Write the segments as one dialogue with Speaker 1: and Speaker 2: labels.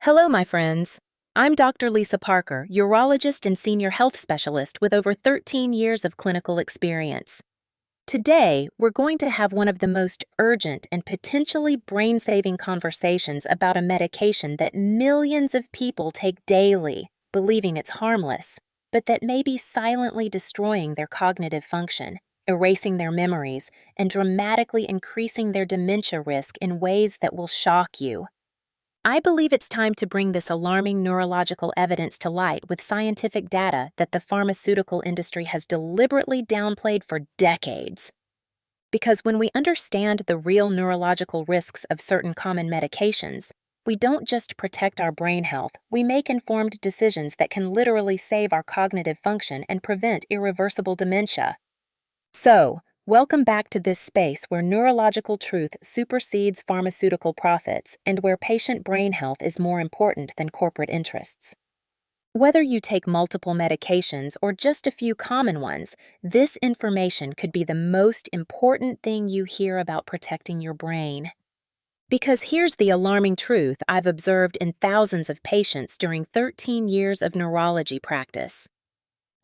Speaker 1: Hello, my friends. I'm Dr. Lisa Parker, urologist and senior health specialist with over 13 years of clinical experience. Today, we're going to have one of the most urgent and potentially brain-saving conversations about a medication that millions of people take daily, believing it's harmless, but that may be silently destroying their cognitive function, erasing their memories, and dramatically increasing their dementia risk in ways that will shock you. I believe it's time to bring this alarming neurological evidence to light with scientific data that the pharmaceutical industry has deliberately downplayed for decades. Because when we understand the real neurological risks of certain common medications, we don't just protect our brain health, we make informed decisions that can literally save our cognitive function and prevent irreversible dementia. So, welcome back to this space where neurological truth supersedes pharmaceutical profits and where patient brain health is more important than corporate interests. Whether you take multiple medications or just a few common ones, this information could be the most important thing you hear about protecting your brain. Because here's the alarming truth I've observed in thousands of patients during 13 years of neurology practice.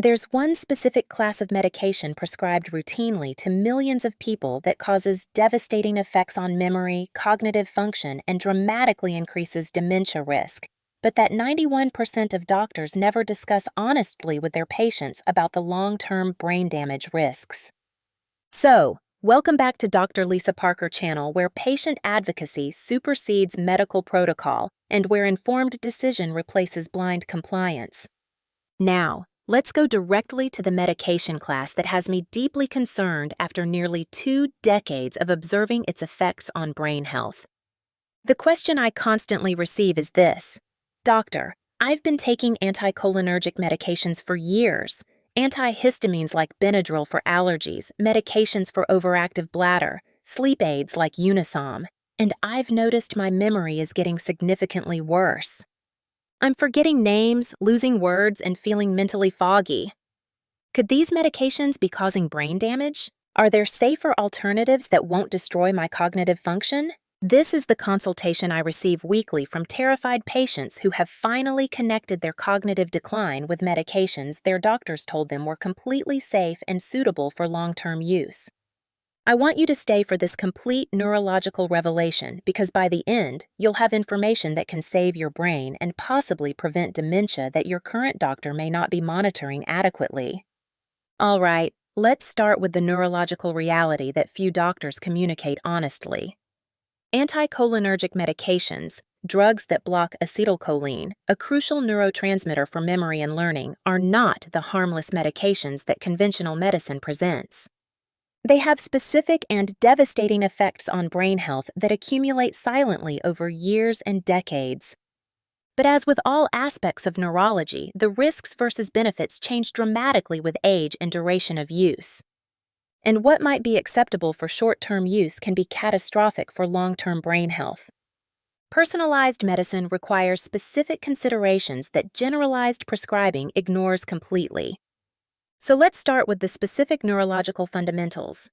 Speaker 1: There's one specific class of medication prescribed routinely to millions of people that causes devastating effects on memory, cognitive function, and dramatically increases dementia risk, but that 91% of doctors never discuss honestly with their patients about the long-term brain damage risks. So, welcome back to Dr. Lisa Parker channel, where patient advocacy supersedes medical protocol and where informed decision replaces blind compliance. Now, let's go directly to the medication class that has me deeply concerned after nearly 2 decades of observing its effects on brain health. The question I constantly receive is this: Doctor, I've been taking anticholinergic medications for years, antihistamines like Benadryl for allergies, medications for overactive bladder, sleep aids like Unisom, and I've noticed my memory is getting significantly worse. I'm forgetting names, losing words, and feeling mentally foggy. Could these medications be causing brain damage? Are there safer alternatives that won't destroy my cognitive function? This is the consultation I receive weekly from terrified patients who have finally connected their cognitive decline with medications their doctors told them were completely safe and suitable for long-term use. I want you to stay for this complete neurological revelation because by the end, you'll have information that can save your brain and possibly prevent dementia that your current doctor may not be monitoring adequately. All right, let's start with the neurological reality that few doctors communicate honestly. Anticholinergic medications, drugs that block acetylcholine, a crucial neurotransmitter for memory and learning, are not the harmless medications that conventional medicine presents. They have specific and devastating effects on brain health that accumulate silently over years and decades. But as with all aspects of neurology, the risks versus benefits change dramatically with age and duration of use. And what might be acceptable for short-term use can be catastrophic for long-term brain health. Personalized medicine requires specific considerations that generalized prescribing ignores completely. So let's start with the specific neurological fundamentals.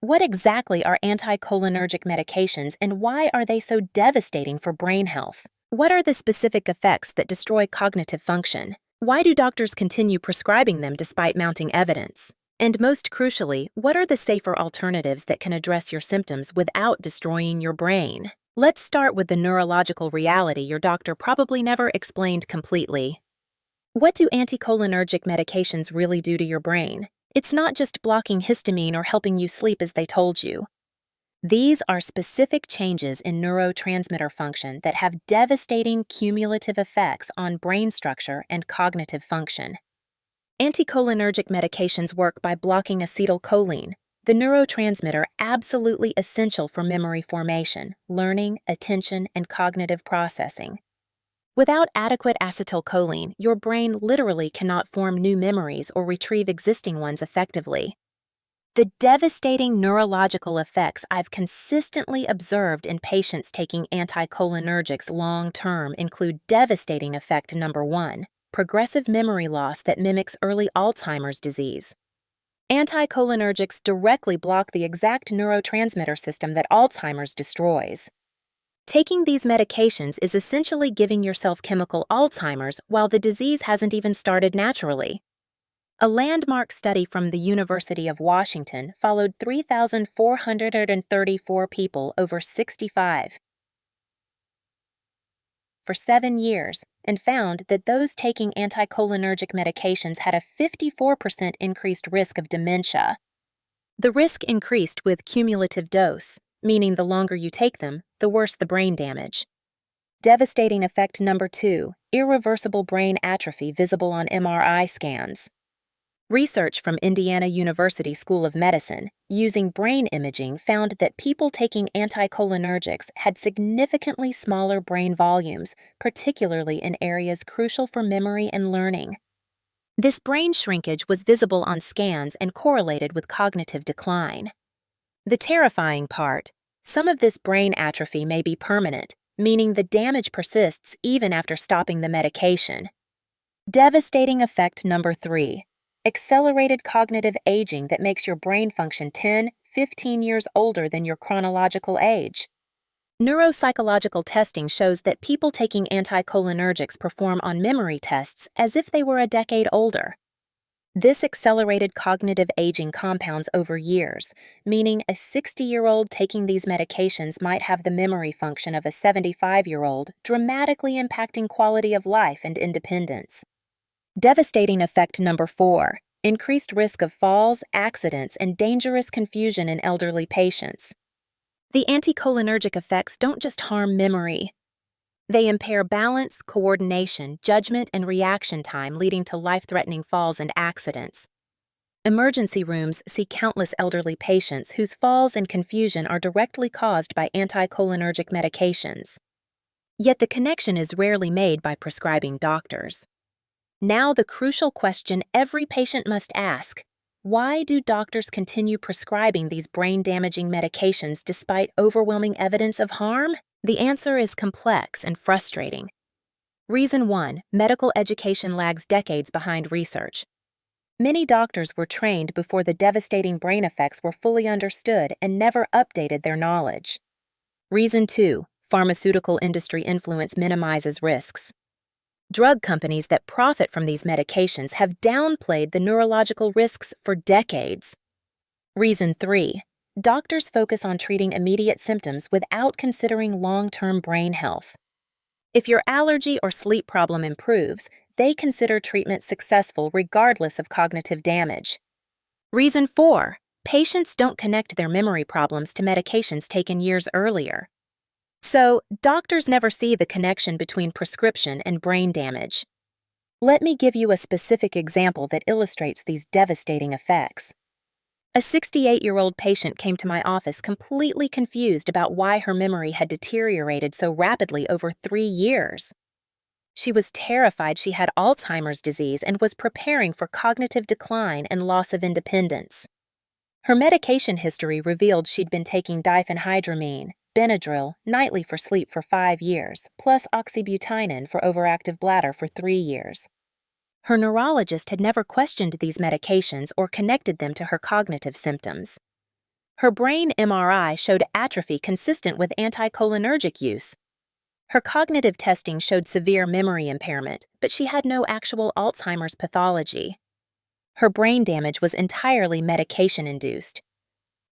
Speaker 1: What exactly are anticholinergic medications and why are they so devastating for brain health? What are the specific effects that destroy cognitive function? Why do doctors continue prescribing them despite mounting evidence? And most crucially, what are the safer alternatives that can address your symptoms without destroying your brain? Let's start with the neurological reality your doctor probably never explained completely. What do anticholinergic medications really do to your brain? It's not just blocking histamine or helping you sleep as they told you. These are specific changes in neurotransmitter function that have devastating cumulative effects on brain structure and cognitive function. Anticholinergic medications work by blocking acetylcholine, the neurotransmitter absolutely essential for memory formation, learning, attention, and cognitive processing. Without adequate acetylcholine, your brain literally cannot form new memories or retrieve existing ones effectively. The devastating neurological effects I've consistently observed in patients taking anticholinergics long-term include devastating effect number 1, progressive memory loss that mimics early Alzheimer's disease. Anticholinergics directly block the exact neurotransmitter system that Alzheimer's destroys. Taking these medications is essentially giving yourself chemical Alzheimer's while the disease hasn't even started naturally. A landmark study from the University of Washington followed 3,434 people over 65 for 7 years and found that those taking anticholinergic medications had a 54% increased risk of dementia. The risk increased with cumulative dose, meaning the longer you take them, the worse the brain damage. Devastating effect number 2, irreversible brain atrophy visible on MRI scans. Research from Indiana University School of Medicine using brain imaging found that people taking anticholinergics had significantly smaller brain volumes, particularly in areas crucial for memory and learning. This brain shrinkage was visible on scans and correlated with cognitive decline. The terrifying part, some of this brain atrophy may be permanent, meaning the damage persists even after stopping the medication. Devastating effect number 3. Accelerated cognitive aging that makes your brain function 10, 15 years older than your chronological age. Neuropsychological testing shows that people taking anticholinergics perform on memory tests as if they were a decade older. This accelerated cognitive aging compounds over years, meaning a 60-year-old taking these medications might have the memory function of a 75-year-old, dramatically impacting quality of life and independence. Devastating effect number 4, increased risk of falls, accidents, and dangerous confusion in elderly patients. The anticholinergic effects don't just harm memory. They impair balance, coordination, judgment, and reaction time, leading to life-threatening falls and accidents. Emergency rooms see countless elderly patients whose falls and confusion are directly caused by anticholinergic medications. Yet the connection is rarely made by prescribing doctors. Now the crucial question every patient must ask: why do doctors continue prescribing these brain-damaging medications despite overwhelming evidence of harm? The answer is complex and frustrating. Reason 1, medical education lags decades behind research. Many doctors were trained before the devastating brain effects were fully understood and never updated their knowledge. Reason 2, pharmaceutical industry influence minimizes risks. Drug companies that profit from these medications have downplayed the neurological risks for decades. Reason 3, doctors focus on treating immediate symptoms without considering long-term brain health. If your allergy or sleep problem improves, they consider treatment successful regardless of cognitive damage. Reason 4, patients don't connect their memory problems to medications taken years earlier. So, doctors never see the connection between prescription and brain damage. Let me give you a specific example that illustrates these devastating effects. A 68-year-old patient came to my office completely confused about why her memory had deteriorated so rapidly over 3 years. She was terrified she had Alzheimer's disease and was preparing for cognitive decline and loss of independence. Her medication history revealed she'd been taking diphenhydramine, Benadryl, nightly for sleep for 5 years, plus oxybutynin for overactive bladder for 3 years. Her neurologist had never questioned these medications or connected them to her cognitive symptoms. Her brain MRI showed atrophy consistent with anticholinergic use. Her cognitive testing showed severe memory impairment, but she had no actual Alzheimer's pathology. Her brain damage was entirely medication-induced.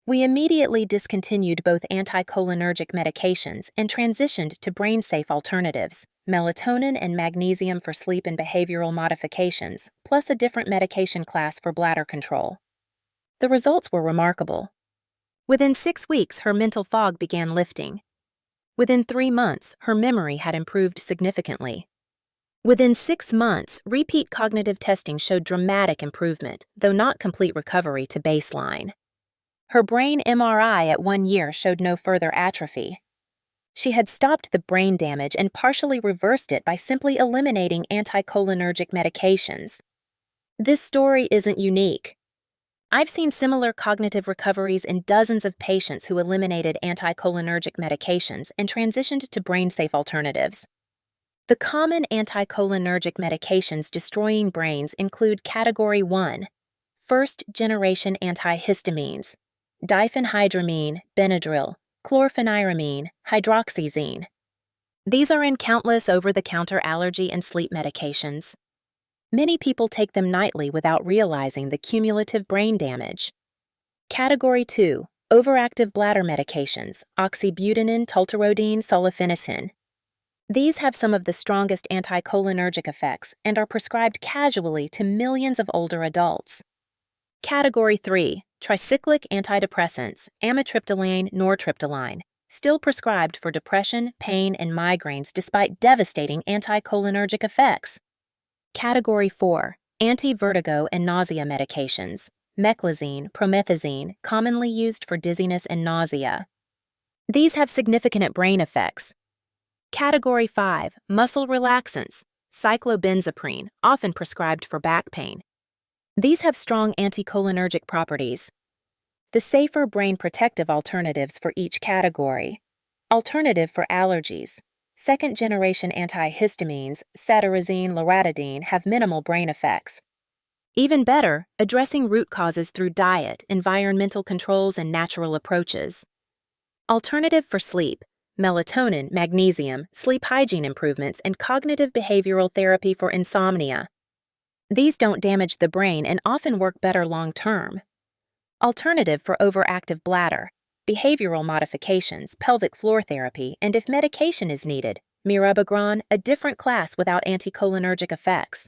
Speaker 1: We immediately discontinued both anticholinergic medications and transitioned to brain-safe alternatives, melatonin and magnesium for sleep and behavioral modifications, plus a different medication class for bladder control. The results were remarkable. Within 6 weeks, her mental fog began lifting. Within 3 months, her memory had improved significantly. Within 6 months, repeat cognitive testing showed dramatic improvement, though not complete recovery to baseline. Her brain MRI at 1 year showed no further atrophy. She had stopped the brain damage and partially reversed it by simply eliminating anticholinergic medications. This story isn't unique. I've seen similar cognitive recoveries in dozens of patients who eliminated anticholinergic medications and transitioned to brain-safe alternatives. The common anticholinergic medications destroying brains include Category 1, first-generation antihistamines, diphenhydramine, Benadryl, chlorpheniramine, hydroxyzine. These are in countless over-the-counter allergy and sleep medications. Many people take them nightly without realizing the cumulative brain damage. Category 2. Overactive bladder medications, oxybutynin, tolterodine, sulfenisin. These have some of the strongest anticholinergic effects and are prescribed casually to millions of older adults. Category 3. Tricyclic antidepressants, amitriptyline, nortriptyline, still prescribed for depression, pain, and migraines despite devastating anticholinergic effects. Category 4. Anti-vertigo and nausea medications, meclizine, promethazine, commonly used for dizziness and nausea. These have significant brain effects. Category 5. Muscle relaxants, cyclobenzaprine, often prescribed for back pain. These have strong anticholinergic properties. The safer brain protective alternatives for each category. Alternative for allergies. Second-generation antihistamines, cetirizine, loratadine, have minimal brain effects. Even better, addressing root causes through diet, environmental controls, and natural approaches. Alternative for sleep. Melatonin, magnesium, sleep hygiene improvements, and cognitive behavioral therapy for insomnia. These don't damage the brain and often work better long-term. Alternative for overactive bladder, behavioral modifications, pelvic floor therapy, and if medication is needed, mirabegron, a different class without anticholinergic effects.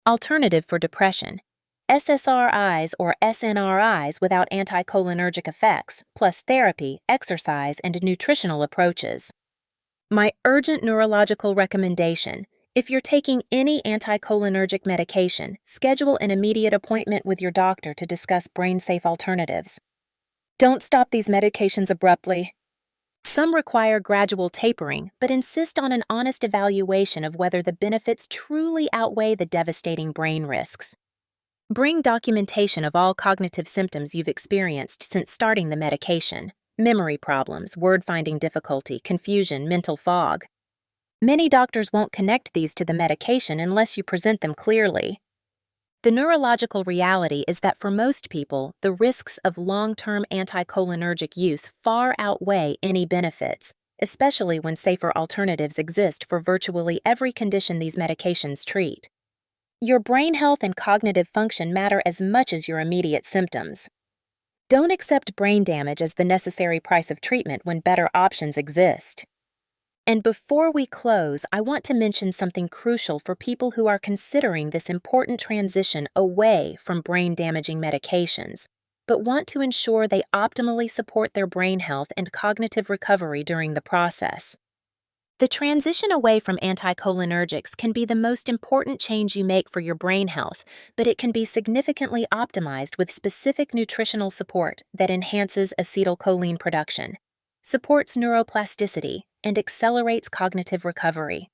Speaker 1: Alternative for depression, SSRIs or SNRIs without anticholinergic effects, plus therapy, exercise, and nutritional approaches. My urgent neurological recommendation: if you're taking any anticholinergic medication, schedule an immediate appointment with your doctor to discuss brain-safe alternatives. Don't stop these medications abruptly. Some require gradual tapering, but insist on an honest evaluation of whether the benefits truly outweigh the devastating brain risks. Bring documentation of all cognitive symptoms you've experienced since starting the medication: memory problems, word-finding difficulty, confusion, mental fog. Many doctors won't connect these to the medication unless you present them clearly. The neurological reality is that for most people, the risks of long-term anticholinergic use far outweigh any benefits, especially when safer alternatives exist for virtually every condition these medications treat. Your brain health and cognitive function matter as much as your immediate symptoms. Don't accept brain damage as the necessary price of treatment when better options exist. And before we close, I want to mention something crucial for people who are considering this important transition away from brain-damaging medications, but want to ensure they optimally support their brain health and cognitive recovery during the process. The transition away from anticholinergics can be the most important change you make for your brain health, but it can be significantly optimized with specific nutritional support that enhances acetylcholine production, supports neuroplasticity, and accelerates cognitive recovery.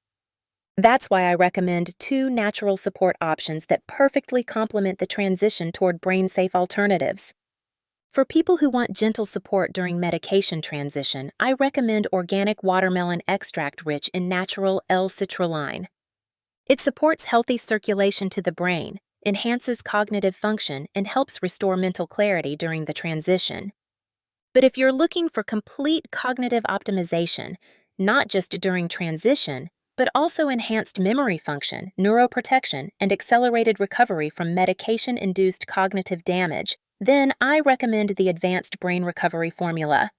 Speaker 1: That's why I recommend 2 natural support options that perfectly complement the transition toward brain-safe alternatives. For people who want gentle support during medication transition, I recommend organic watermelon extract rich in natural L-citrulline. It supports healthy circulation to the brain, enhances cognitive function, and helps restore mental clarity during the transition. But if you're looking for complete cognitive optimization, not just during transition, but also enhanced memory function, neuroprotection, and accelerated recovery from medication-induced cognitive damage, then I recommend the Advanced Brain Recovery Formula.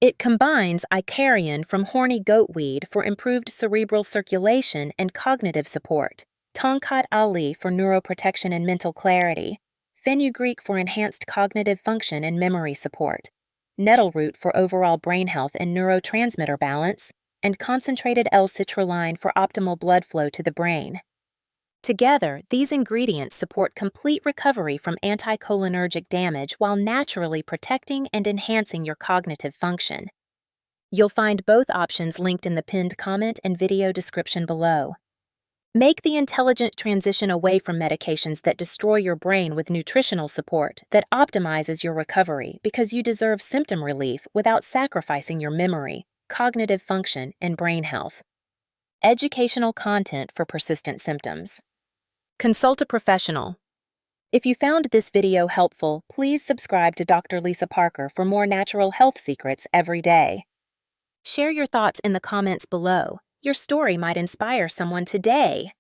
Speaker 1: It combines Icarian from horny goatweed for improved cerebral circulation and cognitive support, Tongkat Ali for neuroprotection and mental clarity, fenugreek for enhanced cognitive function and memory support, nettle root for overall brain health and neurotransmitter balance, and concentrated L-citrulline for optimal blood flow to the brain. Together, these ingredients support complete recovery from anticholinergic damage while naturally protecting and enhancing your cognitive function. You'll find both options linked in the pinned comment and video description below. Make the intelligent transition away from medications that destroy your brain with nutritional support that optimizes your recovery, because you deserve symptom relief without sacrificing your memory, cognitive function, and brain health. Educational content for persistent symptoms. Consult a professional. If you found this video helpful, please subscribe to Dr. Lisa Parker for more natural health secrets every day. Share your thoughts in the comments below. Your story might inspire someone today.